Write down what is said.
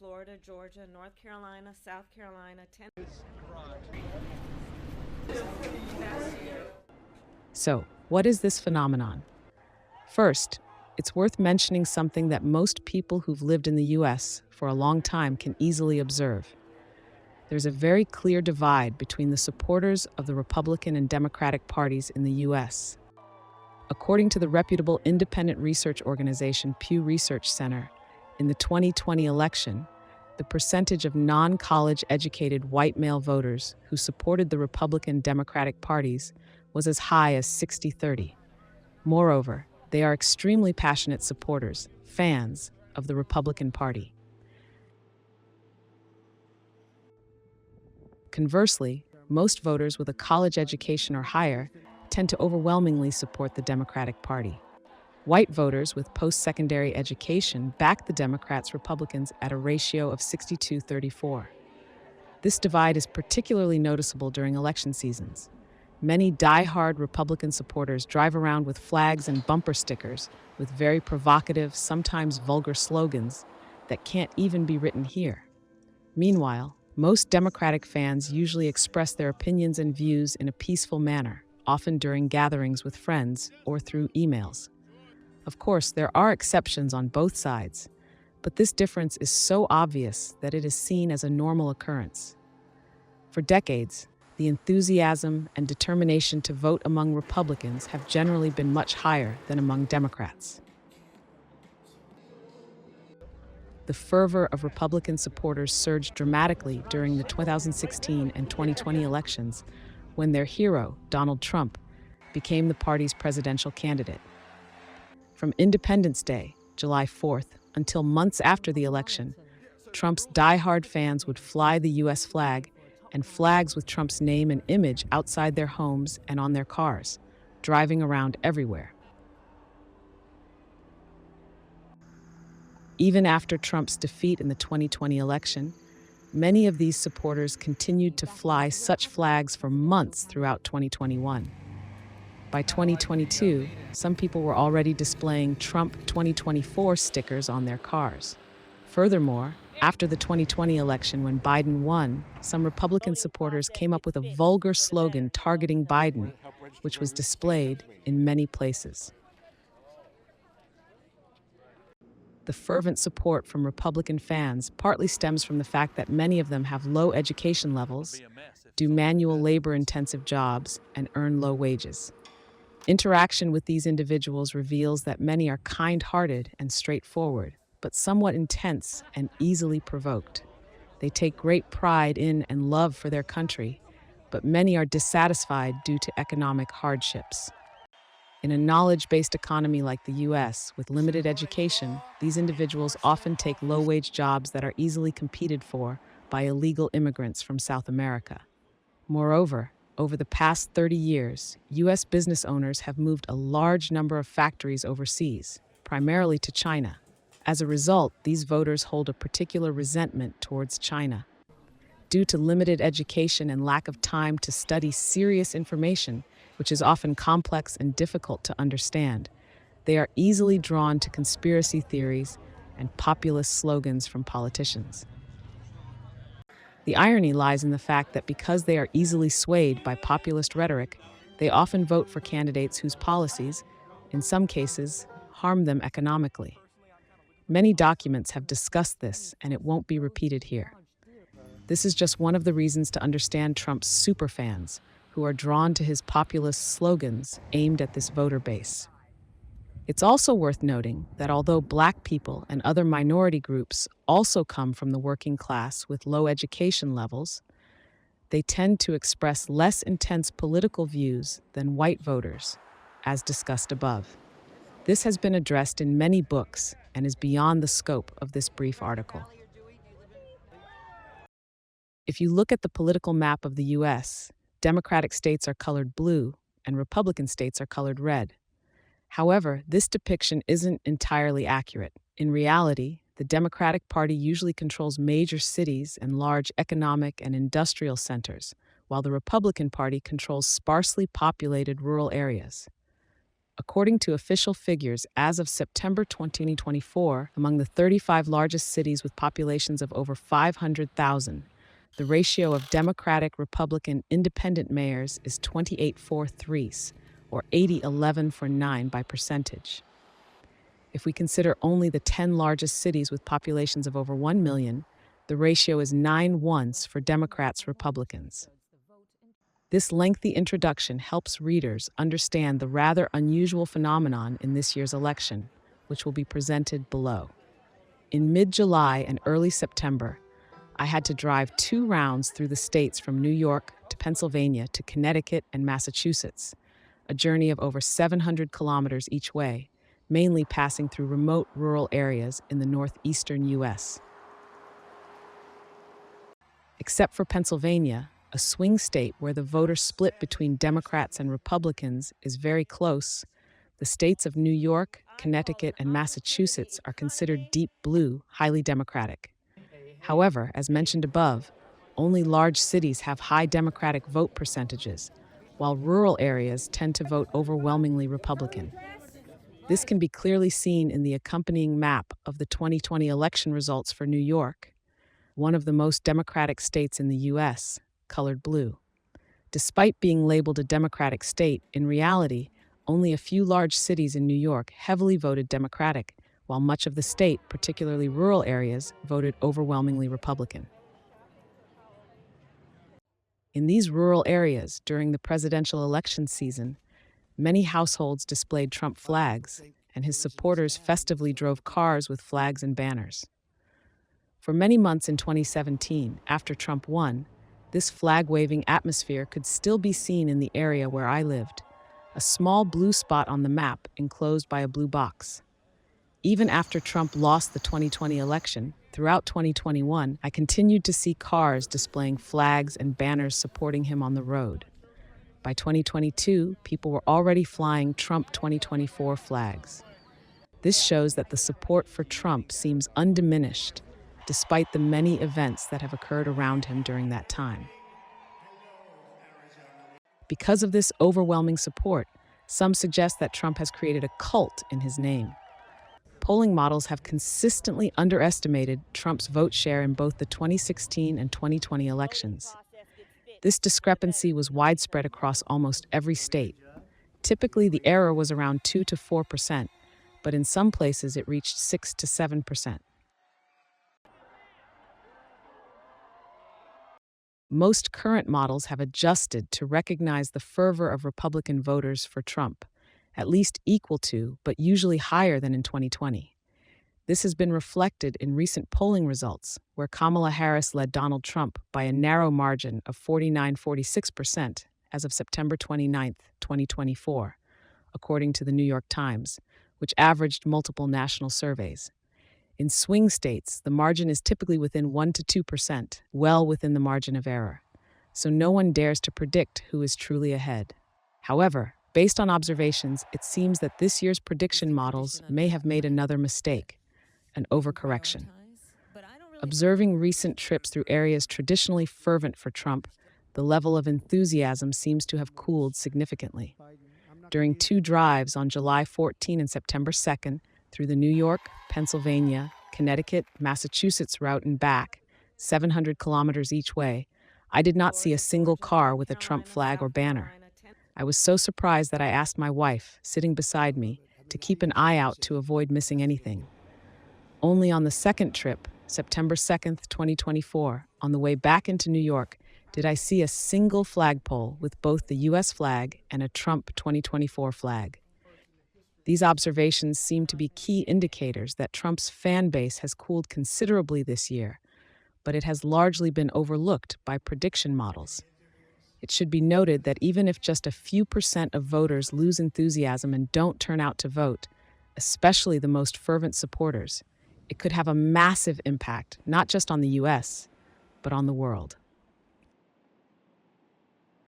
Florida, Georgia, North Carolina, South Carolina, Tennessee. So, what is this phenomenon? First, it's worth mentioning something that most people who've lived in the US for a long time can easily observe. There's a very clear divide between the supporters of the Republican and Democratic parties in the US. According to the reputable independent research organization Pew Research Center, in the 2020 election, the percentage of non-college educated white male voters who supported the Republican Democratic parties was as high as 60-30. Moreover, they are extremely passionate supporters, fans, of the Republican Party. Conversely, most voters with a college education or higher tend to overwhelmingly support the Democratic Party. White voters with post-secondary education back the Democrats' Republicans at a ratio of 62-34. This divide is particularly noticeable during election seasons. Many die-hard Republican supporters drive around with flags and bumper stickers with very provocative, sometimes vulgar slogans that can't even be written here. Meanwhile, most Democratic fans usually express their opinions and views in a peaceful manner, often during gatherings with friends or through emails. Of course, there are exceptions on both sides, but this difference is so obvious that it is seen as a normal occurrence. For decades, the enthusiasm and determination to vote among Republicans have generally been much higher than among Democrats. The fervor of Republican supporters surged dramatically during the 2016 and 2020 elections when their hero, Donald Trump, became the party's presidential candidate. From Independence Day, July 4th, until months after the election, Trump's die-hard fans would fly the U.S. flag and flags with Trump's name and image outside their homes and on their cars, driving around everywhere. Even after Trump's defeat in the 2020 election, many of these supporters continued to fly such flags for months throughout 2021. By 2022, some people were already displaying Trump 2024 stickers on their cars. Furthermore, after the 2020 election when Biden won, some Republican supporters came up with a vulgar slogan targeting Biden, which was displayed in many places. The fervent support from Republican fans partly stems from the fact that many of them have low education levels, do manual labor-intensive jobs, and earn low wages. Interaction with these individuals reveals that many are kind-hearted and straightforward, but somewhat intense and easily provoked. They take great pride in and love for their country, but many are dissatisfied due to economic hardships. In a knowledge-based economy like the US, with limited education, these individuals often take low-wage jobs that are easily competed for by illegal immigrants from South America. Moreover, over the past 30 years, U.S. business owners have moved a large number of factories overseas, primarily to China. As a result, these voters hold a particular resentment towards China. Due to limited education and lack of time to study serious information, which is often complex and difficult to understand, they are easily drawn to conspiracy theories and populist slogans from politicians. The irony lies in the fact that because they are easily swayed by populist rhetoric, they often vote for candidates whose policies, in some cases, harm them economically. Many documents have discussed this, and it won't be repeated here. This is just one of the reasons to understand Trump's superfans, who are drawn to his populist slogans aimed at this voter base. It's also worth noting that although Black people and other minority groups also come from the working class with low education levels, they tend to express less intense political views than white voters, as discussed above. This has been addressed in many books and is beyond the scope of this brief article. If you look at the political map of the US, Democratic states are colored blue and Republican states are colored red. However, this depiction isn't entirely accurate. In reality, the Democratic Party usually controls major cities and large economic and industrial centers, while the Republican Party controls sparsely populated rural areas. According to official figures, as of September 2024, among the 35 largest cities with populations of over 500,000, the ratio of Democratic, Republican, Independent mayors is 28-4-3, or 80-11 for 9 by percentage. If we consider only the 10 largest cities with populations of over 1 million, the ratio is 9-1 for Democrats, Republicans. This lengthy introduction helps readers understand the rather unusual phenomenon in this year's election, which will be presented below. In mid-July and early September, I had to drive 2 rounds through the states from New York to Pennsylvania to Connecticut and Massachusetts, a journey of over 700 kilometers each way, mainly passing through remote rural areas in the northeastern U.S. Except for Pennsylvania, a swing state where the voter split between Democrats and Republicans is very close, the states of New York, Connecticut, and Massachusetts are considered deep blue, highly Democratic. However, as mentioned above, only large cities have high Democratic vote percentages, while rural areas tend to vote overwhelmingly Republican. This can be clearly seen in the accompanying map of the 2020 election results for New York, one of the most Democratic states in the U.S., colored blue. Despite being labeled a Democratic state, in reality, only a few large cities in New York heavily voted Democratic, while much of the state, particularly rural areas, voted overwhelmingly Republican. In these rural areas, during the presidential election season, many households displayed Trump flags, and his supporters festively drove cars with flags and banners. For many months in 2017, after Trump won, this flag-waving atmosphere could still be seen in the area where I lived, a small blue spot on the map enclosed by a blue box. Even after Trump lost the 2020 election, throughout 2021, I continued to see cars displaying flags and banners supporting him on the road. By 2022, people were already flying Trump 2024 flags. This shows that the support for Trump seems undiminished, despite the many events that have occurred around him during that time. Because of this overwhelming support, some suggest that Trump has created a cult in his name. Polling models have consistently underestimated Trump's vote share in both the 2016 and 2020 elections. This discrepancy was widespread across almost every state. Typically, the error was around 2 to 4%, but in some places it reached 6 to 7%. Most current models have adjusted to recognize the fervor of Republican voters for Trump, at least equal to, but usually higher than in 2020. This has been reflected in recent polling results, where Kamala Harris led Donald Trump by a narrow margin of 49-46% as of September 29, 2024, according to the New York Times, which averaged multiple national surveys. In swing states, the margin is typically within 1 to 2%, well within the margin of error, so no one dares to predict who is truly ahead. However, based on observations, it seems that this year's prediction models may have made another mistake, an overcorrection. Observing recent trips through areas traditionally fervent for Trump, the level of enthusiasm seems to have cooled significantly. During 2 drives on July 14 and September 2nd, through the New York, Pennsylvania, Connecticut, Massachusetts route and back, 700 kilometers each way, I did not see a single car with a Trump flag or banner. I was so surprised that I asked my wife, sitting beside me, to keep an eye out to avoid missing anything. Only on the second trip, September 2nd, 2024, on the way back into New York, did I see a single flagpole with both the U.S. flag and a Trump 2024 flag. These observations seem to be key indicators that Trump's fan base has cooled considerably this year, but it has largely been overlooked by prediction models. It should be noted that even if just a few % of voters lose enthusiasm and don't turn out to vote, especially the most fervent supporters, it could have a massive impact, not just on the U.S., but on the world.